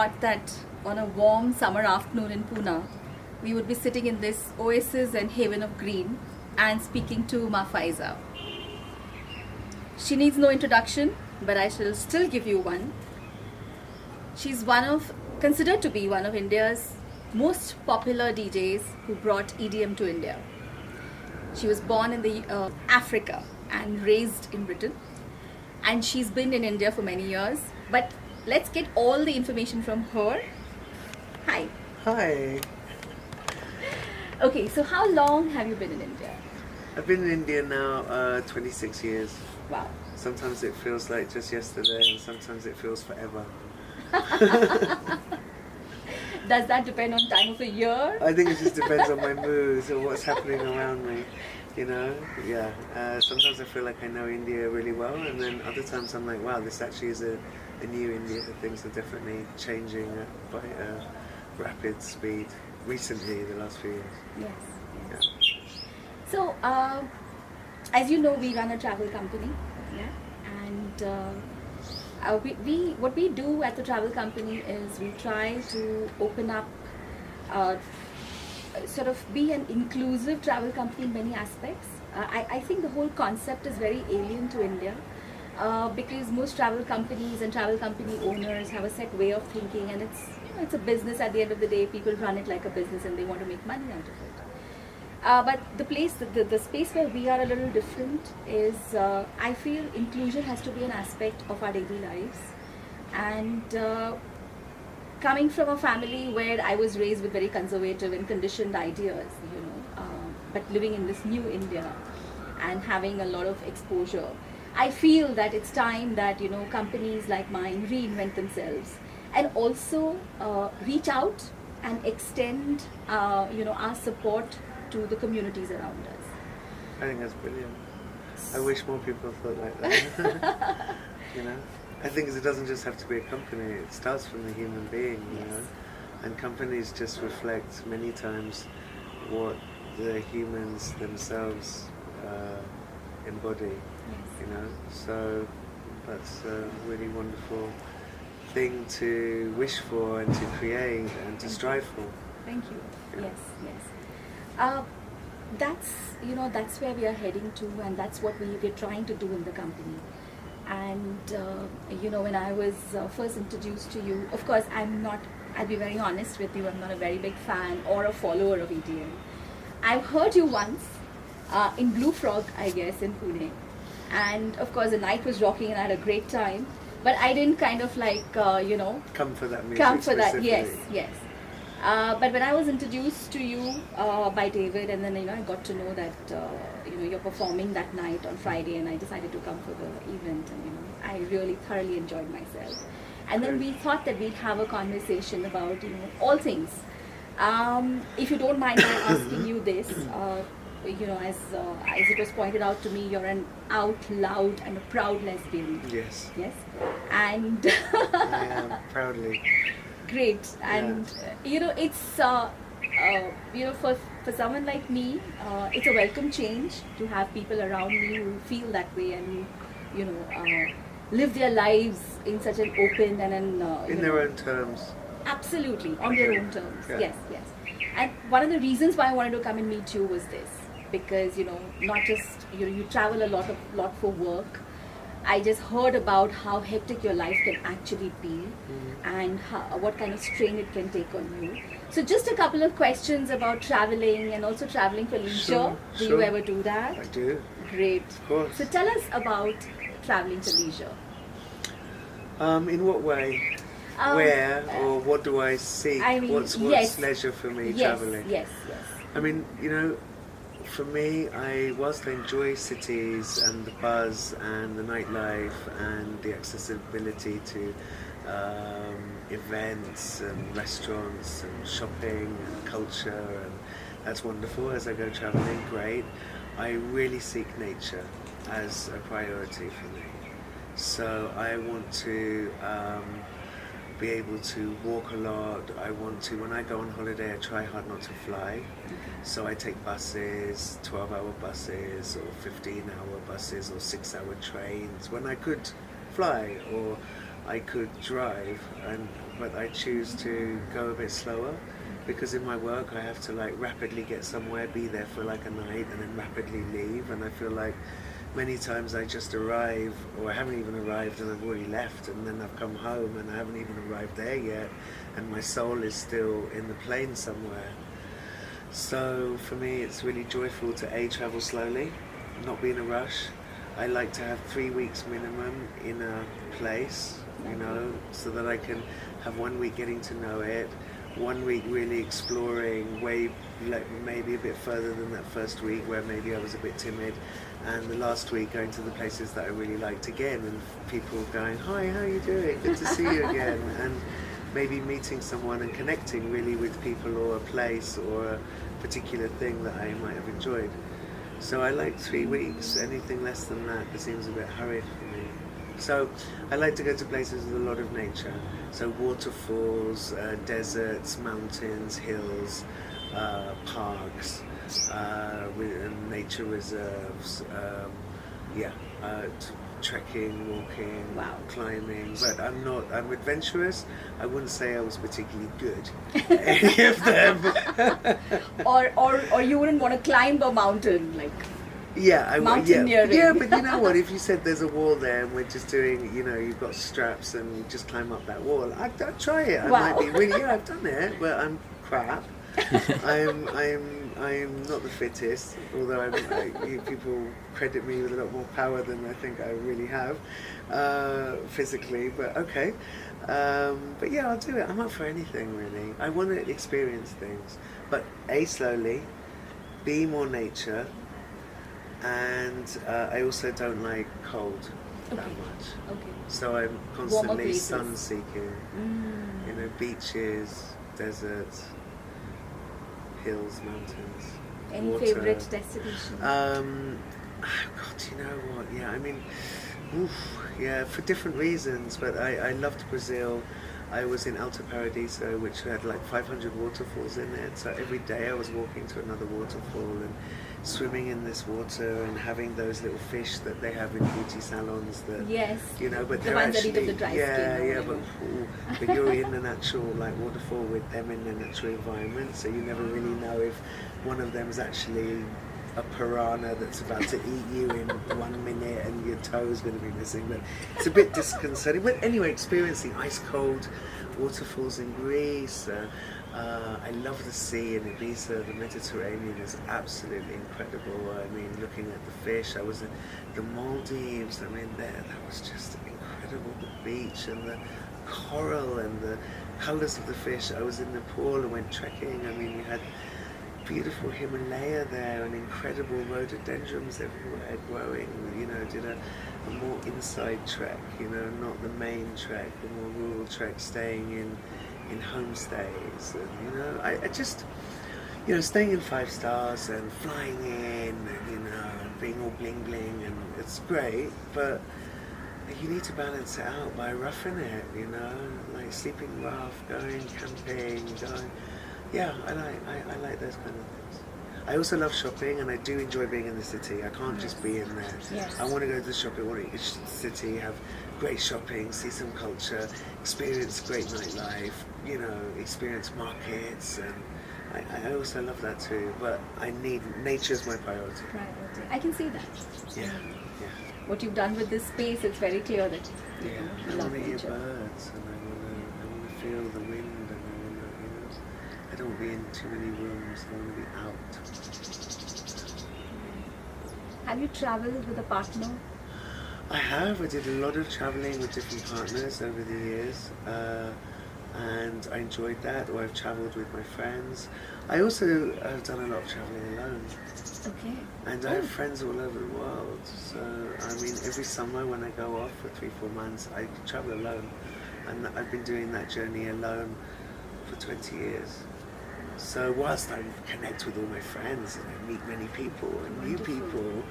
thought that on a warm summer afternoon in Pune, we would be sitting in this oasis and haven of green and speaking to Ma Faiza. She needs no introduction, but I shall still give you one. She's considered to be one of India's most popular DJs who brought EDM to India. She was born in Africa and raised in Britain, and she's been in India for many years. But let's get all the information from her. Hi. Hi. Okay, so how long have you been in India? I've been in India now 26 years. Wow. Sometimes it feels like just yesterday and sometimes it feels forever. Does that depend on time of the year? I think it just depends on my moods or what's happening around me. You know, yeah. Sometimes I feel like I know India really well, and then other times I'm like, wow, this actually is a new India. Things are definitely changing at quite a rapid speed recently, the last few years. Yes. Yeah. So, as you know, we run a travel company, yeah, and what we do at the travel company is we try to open up, sort of be an inclusive travel company in many aspects. I think the whole concept is very alien to India, because most travel companies and travel company owners have a set way of thinking, and it's a business. At the end of the day, people run it like a business and they want to make money out of it. But the space where we are a little different is, I feel inclusion has to be an aspect of our daily lives. And coming from a family where I was raised with very conservative and conditioned ideas, but living in this new India and having a lot of exposure, I feel that it's time that, companies like mine reinvent themselves and also reach out and extend, our support to the communities around us. I think that's brilliant. I wish more people thought like that. I think it doesn't just have to be a company, it starts from the human being, Yes. And companies just reflect many times what the humans themselves embody, so that's a really wonderful thing to wish for and to create and to strive for. Thank you. Yeah. Yes. That's where we are heading to, and that's what we're trying to do in the company. And when I was first introduced to you, of course I'll be very honest with you, I'm not a very big fan or a follower of EDM. I've heard you once in Blue Frog, I guess, in Pune, and of course the night was rocking and I had a great time, but I didn't kind of come for that music. Come for that, specifically. yes. But when I was introduced to you by David, and then I got to know that you're performing that night on Friday, and I decided to come for the event, and I really thoroughly enjoyed myself. And then we thought that we'd have a conversation about all things. If you don't mind my asking you this, as it was pointed out to me, you're an out loud and a proud lesbian. Yes. Yes, and I am proudly. Great. And it's for someone like me, it's a welcome change to have people around me who feel that way and live their lives in such an open and in their own terms. Absolutely, on their own terms. Yeah. Yes. And one of the reasons why I wanted to come and meet you was this, because not just you travel a lot for work. I just heard about how hectic your life can actually be, and what kind of strain it can take on you. So just a couple of questions about traveling and also traveling for leisure. Sure. Do you ever do that? I do. Great. Of course. So tell us about traveling for leisure. In what way? Where or what do I seek? What's yes. leisure for me Yes. traveling? Yes. I mean, for me, whilst I enjoy cities and the buzz and the nightlife and the accessibility to events and restaurants and shopping and culture, and that's wonderful as I go traveling, great. I really seek nature as a priority for me. So I want to be able to walk a lot. I want to, when I go on holiday, I try hard not to fly. So I take buses, 12-hour buses or 15-hour buses or 6-hour trains when I could fly or I could drive. And but I choose to go a bit slower, because in my work I have to like rapidly get somewhere, be there for like a night, and then rapidly leave. And I feel like many times I just arrive, or I haven't even arrived and I've already left, and then I've come home and I haven't even arrived there yet, and my soul is still in the plane somewhere. So for me it's really joyful to travel slowly, not be in a rush. I like to have 3 weeks minimum in a place, you know, so that I can have 1 week getting to know it, 1 week really exploring, way like maybe a bit further than that first week where maybe I was a bit timid, and the last week going to the places that I really liked again, and people going, hi, how are you doing? Good to see you again. And maybe meeting someone and connecting really with people or a place or a particular thing that I might have enjoyed. So I like 3 weeks. Anything less than that, it seems a bit hurried for me. So I like to go to places with a lot of nature. So waterfalls, deserts, mountains, hills, parks, with nature reserves, trekking, walking, Wow. climbing. But I'm adventurous. I wouldn't say I was particularly good at any of them. Or you wouldn't want to climb a mountain, like. Yeah, Mountaineering. Yeah, but you know what? If you said there's a wall there and we're just doing, you know, you've got straps and you just climb up that wall, I'd try it. I might be really, yeah, I've done it, but I'm crap. I'm not the fittest, although people credit me with a lot more power than I think I really have physically. But okay, but yeah, I'll do it. I'm up for anything really. I want to experience things, but slowly, B, more nature. And I also don't like cold that much. Okay. So I'm Warmer constantly places. sun seeking. You know, beaches, deserts, hills, mountains. Any water. favorite destination? God, you know what? Yeah, I mean, yeah, for different reasons. But I loved Brazil. I was in Alto Paradiso, which had like 500 waterfalls in it. So every day I was walking to another waterfall and swimming in this water and having those little fish that they have in beauty salons. That, Yes. you know, but The they're ones that actually eat up the dry skin or yeah, whatever. but you're in an actual like waterfall with them in their natural environment, so you never really know if one of them is actually a piranha that's about to eat you in 1 minute and your toe's going to be missing. But it's a bit disconcerting. But anyway, experiencing ice cold waterfalls in Greece. I love the sea in Ibiza. The Mediterranean is absolutely incredible. I mean, looking at the fish. I was in the Maldives. I mean, that was just incredible. The beach and the coral and the colours of the fish. I was in Nepal and went trekking. I mean, you had beautiful Himalaya there and incredible rhododendrons everywhere growing. You know, did a more inside trek, you know, not the main trek, the more rural trek, staying in homestays. And, you know, I just, you know, staying in 5 stars and flying in and, you know, and being all bling bling, and it's great, but you need to balance it out by roughing it, you know, like sleeping rough, going camping, going. Yeah, I like those kind of things. I also love shopping, and I do enjoy being in the city. I can't just be in there. Yes. I want to go to the shopping, I want to each city, have great shopping, see some culture, experience great nightlife, you know, experience markets, and I also love that too. But nature is my priority. Priority. I can see that. Yeah, What you've done with this space, it's very clear that you yeah. know, you I love want to hear nature. birds, and I want to feel the wind, and I want to, you know, I don't want to be in too many rooms. I want to be out. Have you traveled with a partner? I have. I did a lot of traveling with different partners over the years, and I enjoyed that. Or I've traveled with my friends. I also have done a lot of traveling alone, Okay. and I have friends all over the world. So I mean, every summer when I go off for 3-4 months, I travel alone, and I've been doing that journey alone for 20 years. So whilst I connect with all my friends and I meet many people and new Wonderful. people,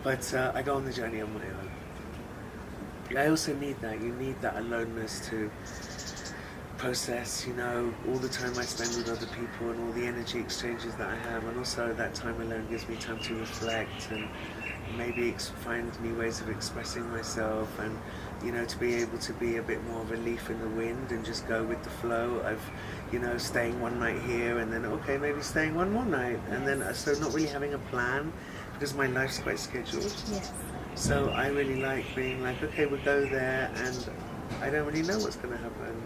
but I go on the journey on my own. I also need that. You need that aloneness to process, you know, all the time I spend with other people and all the energy exchanges that I have, and also that time alone gives me time to reflect and maybe find new ways of expressing myself, and to be able to be a bit more of a leaf in the wind and just go with the flow of staying one night here and then okay, maybe staying one more night, and then so not really having a plan because my life's quite scheduled. Yes. So I really like being like, okay, we'll go there, and I don't really know what's going to happen,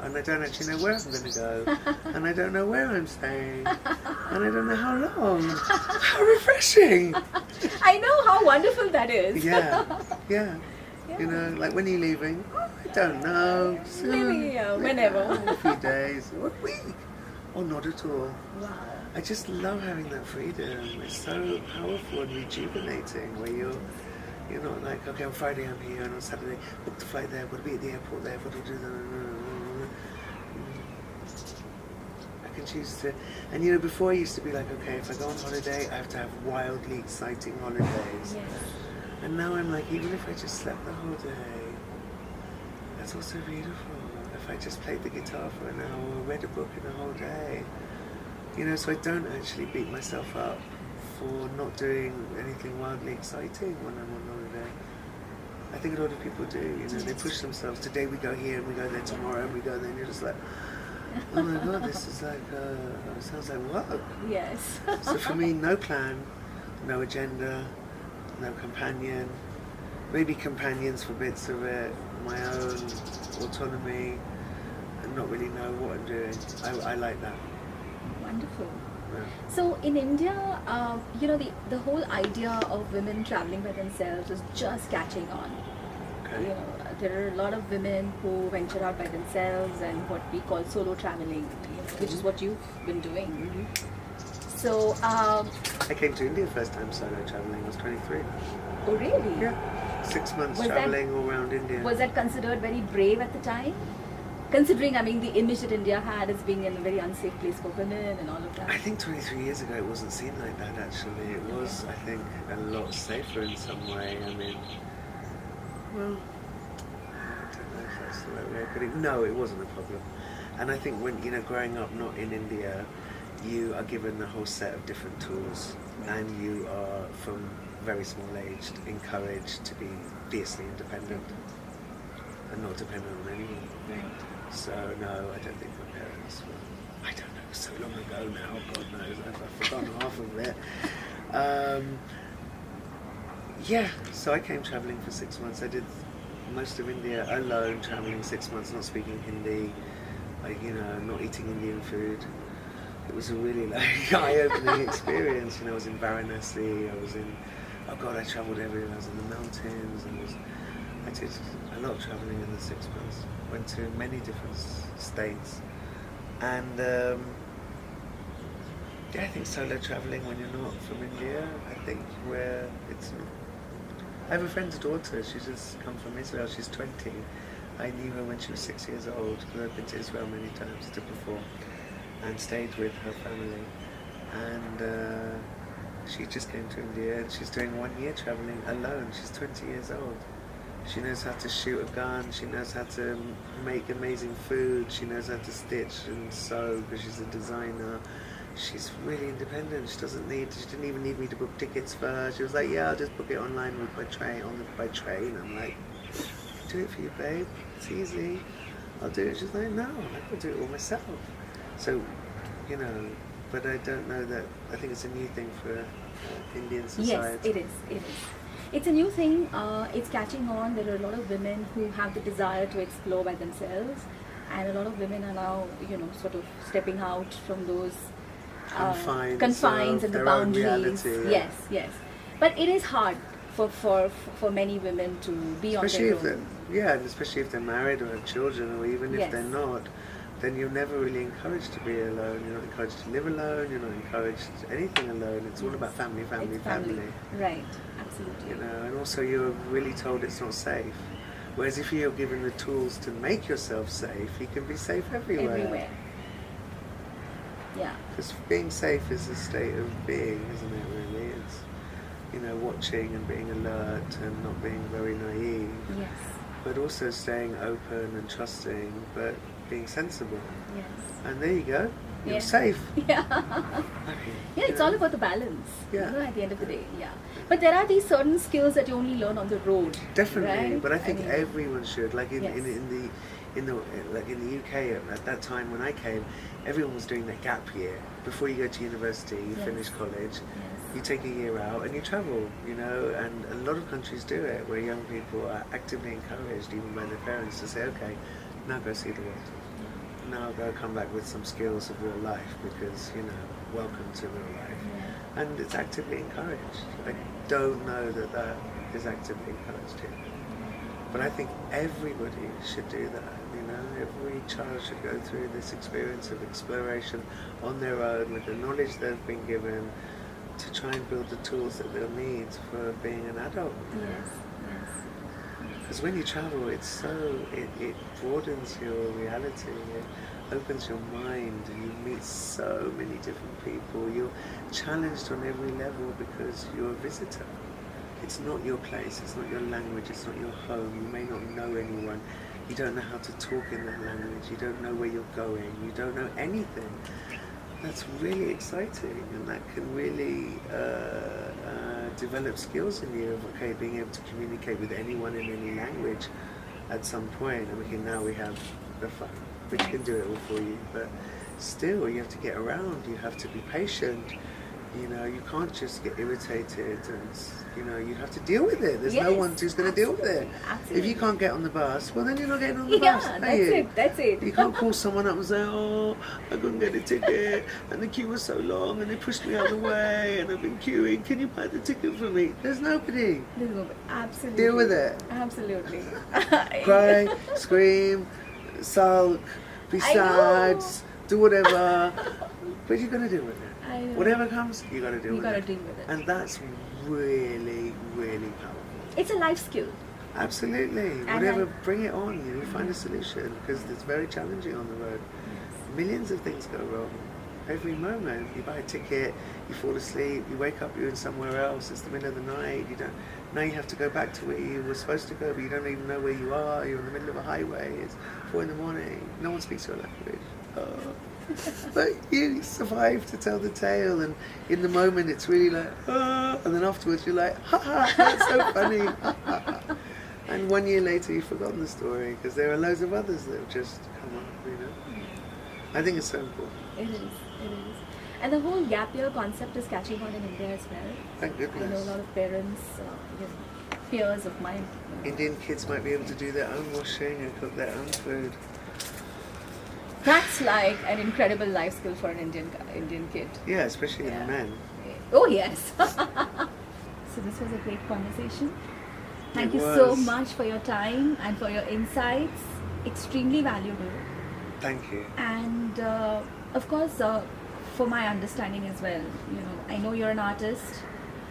and I don't actually know where I'm going to go, and I don't know where I'm staying, and I don't know how long. How refreshing! I know how wonderful that is. Yeah. Like when are you leaving? Oh, I don't know. Maybe whenever. A few days, or a week, or not at all. Wow. I just love having that freedom. It's so powerful and rejuvenating where you're not like, okay, on Friday I'm here, and on Saturday book the flight there, got to be at the airport there, got to do that. I can choose to, and before I used to be like, okay, if I go on holiday, I have to have wildly exciting holidays. Yes. And now I'm like, even if I just slept the whole day, that's also beautiful. If I just played the guitar for an hour or read a book in a whole day. So I don't actually beat myself up for not doing anything wildly exciting when I'm on holiday. I think a lot of people do, they push themselves. Today we go here and we go there tomorrow and we go there, and you're just like, oh my god, this is like, sounds like work. Yes. So for me, no plan, no agenda, no companion, maybe companions for bits of it, my own autonomy, and not really know what I'm doing. I like that. Wonderful. Yeah. So in India, the whole idea of women traveling by themselves is just catching on. Okay. There are a lot of women who venture out by themselves and what we call solo traveling, which is what you've been doing. Mm-hmm. So, I came to India first time solo traveling. I was 23. oh really? Yeah. 6 months Was traveling all around India. Was that considered very brave at the time? Considering, the image that India had as being in a very unsafe place for women and all of that. I think 23 years ago it wasn't seen like that actually. It was, I think, a lot safer in some way. Well, I don't know if that's the right way of putting it. No, it wasn't a problem. And I think when, growing up not in India, you are given a whole set of different tools, and you are, from very small age, encouraged to be fiercely independent and not dependent on anyone. Right. So no, I don't think my parents were. I don't know, so long ago now, God knows, I've forgotten half of it. So I came travelling for 6 months. I did most of India alone, travelling 6 months, not speaking Hindi, not eating Indian food. It was a really eye-opening experience. I was in Varanasi, I travelled everywhere. I was in the mountains, I did a lot of travelling in the 6 months. Went to many different states, and I think solo travelling when you're not from India, I think where it's not. I have a friend's daughter. She's just come from Israel. She's 20. I knew her when she was 6 years old because I've been to Israel many times to perform and stayed with her family. And she just came to India and she's doing 1 year travelling alone. She's 20 years old. She knows how to shoot a gun, she knows how to make amazing food, she knows how to stitch and sew because she's a designer. She's really independent. She didn't even need me to book tickets for her. She was like, yeah, I'll just book it online by train. I'm like, do it for you, babe. It's easy. I'll do it. She's like, no, I can do it all myself. So, but I don't know that, I think it's a new thing for Indian society. Yes, it is. It's a new thing. It's catching on. There are a lot of women who have the desire to explore by themselves, and a lot of women are now, sort of stepping out from those confines and the boundaries. Reality, yeah. Yes. But it is hard for many women to be especially on their own. and especially if they're married or have children, or even if they're not, then you're never really encouraged to be alone. You're not encouraged to live alone. You're not encouraged anything alone. It's all about family. It's family. Right. Absolutely. And also you're really told it's not safe. Whereas if you're given the tools to make yourself safe, you can be safe everywhere. Yeah. Because being safe is a state of being, isn't it, really? It's, watching and being alert and not being very naive. Yes. But also staying open and trusting, but being sensible. Yes. And there you go. you're Yeah. safe. Yeah. Okay, Yeah, it's you all know. about the balance. Yeah. You know, at the end of the day, yeah. But there are these certain skills that you only learn on the road. Definitely, right? but I think mean, everyone should. Like Yes. in the like in the UK at that time when I came, everyone was doing that gap year before you go to university. You Yes. finish college, Yes. you take a year out and you travel. You know, and a lot of countries do it where young people are actively encouraged, even by their parents, to say, okay, now go see the world. Now go come back with some skills of real life because welcome to real life. Yeah. And it's actively encouraged. I don't know that is actively encouraged here. But I think everybody should do that. Every child should go through this experience of exploration on their own with the knowledge they've been given to try and build the tools that they'll need for being an adult. Yes. Yes. Because when you travel, it broadens your reality, it opens your mind, and you meet so many different people. You're challenged on every level because you're a visitor. It's not your place, it's not your language, it's not your home. You may not know anyone. You don't know how to talk in that language. You don't know where you're going. You don't know anything. That's really exciting, and that can really develop skills in you of being able to communicate with anyone in any language at some point. And now we have the phone, which can do it all for you. But still, you have to get around. You have to be patient. You can't just get irritated, and you have to deal with it. There's no Yes, one who's going to deal with it. Absolutely. If you can't get on the bus, well, then you're not getting on the Yeah, bus, are that's you? it. That's it. You can't call someone up and say, oh, I couldn't get a ticket, and the queue was so long, and they pushed me out of the way, and I've been queuing. Can you buy the ticket for me? There's nobody. There's nobody. Absolutely. Deal with it. Absolutely. Cry, scream, sulk, be I sad, know. do whatever, but you're going to deal with it. I know. Whatever comes, you got to deal You with gotta it. deal with it. And that's really, really powerful. It's a life skill. Absolutely. And Whatever, bring it on. You find a solution because it's very challenging on the road. Millions of things go wrong. Every moment, you buy a ticket, you fall asleep, you wake up, you're in somewhere else. It's the middle of the night. Now you have to go back to where you were supposed to go, but you don't even know where you are. You're in the middle of a highway. It's 4 a.m. No one speaks your language. Oh. But you survive to tell the tale, and in the moment it's really like, and then afterwards you're like, ha ha, that's so funny. Ha, ha, ha. And 1 year later you've forgotten the story because there are loads of others that have just come up. I think it's so important. It is. It is. And the whole gap year concept is catching on in India as well. Thank I know a goodness. lot of parents, peers of mine. Indian kids might be able to do their own washing and cook their own food. That's like an incredible life skill for an Indian kid. Yeah, especially Yeah. the men. Oh yes. So this was a great conversation. Thank It you so was. much for your time and for your insights. Extremely valuable. Thank you. And of course, for my understanding as well, I know you're an artist,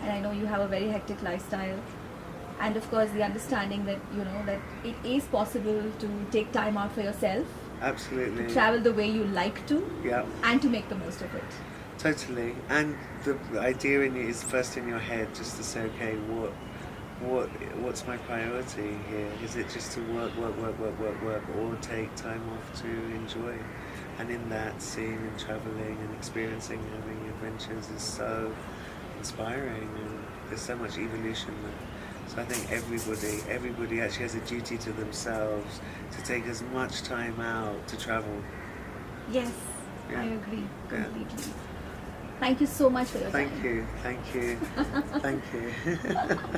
and I know you have a very hectic lifestyle. And of course, the understanding that that it is possible to take time out for yourself, Absolutely. travel the way you like to, Yeah. and to make the most of it. Totally. And the idea in it is first in your head, just to say, okay, what's my priority here? Is it just to work, or take time off to enjoy? And in that, seeing and traveling and experiencing, having adventures is so inspiring, and there's so much evolution there. So I think everybody actually has a duty to themselves to take as much time out to travel. Yes, Yeah. I agree Yeah. completely. Thank you so much for your time. Thank you. Thank you.